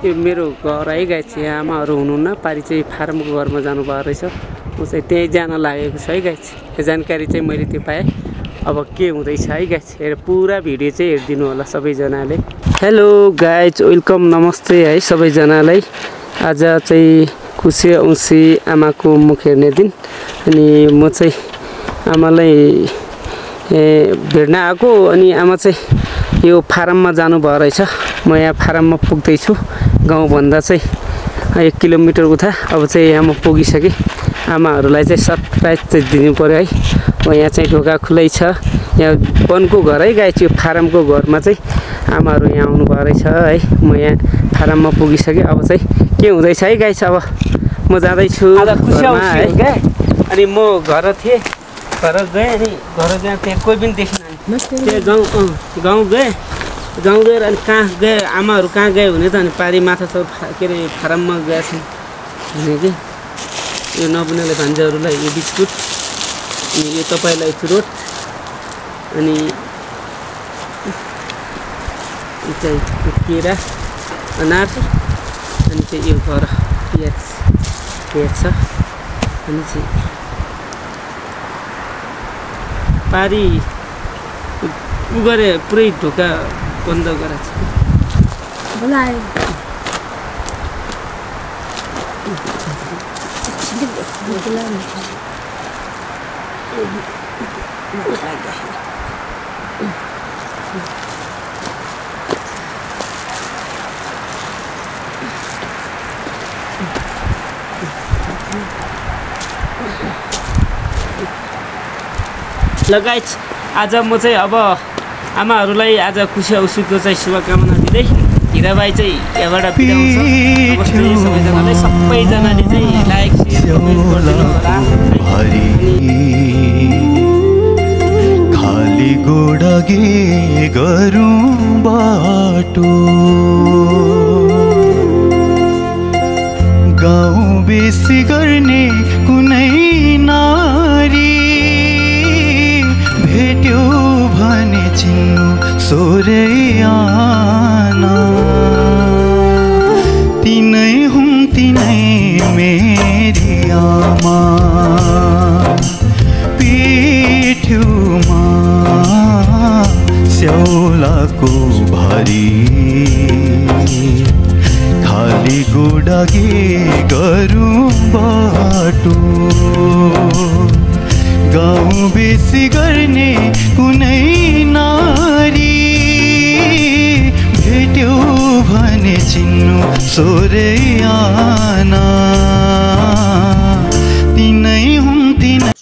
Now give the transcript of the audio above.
यो मेरो घर है गाइस। यहाँ आमाहरू हुनुहुन्न, पारी चाहिँ फार्मको घरमा जानुभएको रहेछ। म चाहिँ त्यहीँ जान लागेको छु है गाइस। यो जानकारी चाहिँ मैले त्यो पाएँ। अब के हुँदैछ है गाइस, हेर पुरा भिडियो चाहिँ हेरिदिनु होला सबैजनाले। हेलो गाइस, वेलकम, नमस्ते है सबैजनालाई। आज चाहिँ खुसी औँसी आमाको मुख हेर्ने दिन। अनि म चाहिँ आमालाई भेट्न आएको। अनि आमा चाहिँ यो फारममा जानुभएको रहेछ। म यहाँ फारममा पुग्दैछु। गाउँभन्दा चाहिँ 1 किलोमिटर उता। अब चाहिँ यहाँ म पुगिसकेँ। आमाहरूलाई चाहिँ सरप्राइज चाहिँ दिनु पऱ्यो है। म यहाँ चाहिँ ढोका खुलै छ। यहाँ वनको घर है गाइस। यो फारमको घरमा चाहिँ आमाहरू यहाँ आउनुभएको रहेछ है। म यहाँ फारममा पुगिसकेँ। अब चाहिँ के हुँदैछ है गाइस। अब म जाँदैछु घरमा है। अनि म घर थिएँ, घर गएँ। अनि घर गएँ, त्यहाँ कोही पनि देखिनँ। त्यहाँ गाउँ गएँ। गाउँ गएर अनि कहाँ गए, आमाहरू कहाँ गए भने त अनि पारी माथा छ के अरे फारममा गएछन् भने कि यो नबुनाले भान्जाहरूलाई यो बिस्कुट, अनि यो तपाईँलाई चुरोट, अनि चाहिँ केरा, अनार, अनि चाहिँ यो घर प्याज छ। अनि चाहिँ पारी उ गरे पुरै ढोका बन्द गरेछ। ल गाइस, आज म चाहिँ अब आमाहरूलाई आज खुसी औँसीको चाहिँ शुभकामना दिँदै हिराबाई चाहिँ यहाँबाट बिदा हुन्छ। सबैजनालाई सबैजनाले चाहिँ लाइक सेयर कमेन्ट गरिदिनु होला। खाली गोडागे गरौँ बाटो, गाउँ बेसी गर्ने कुनै नारी भेट्यो भने चिन्नु सोरे आना। तिनै हुँ तिनै मेरी आमा, पिठ्युमा स्याउलाको भारी। खाली गोडागे गरौँ बाटो, गाउँ बेसी गर्ने कुनै नारी भेट्यो भने चिन्नु सोरे आना। तिनै हुँ तिनै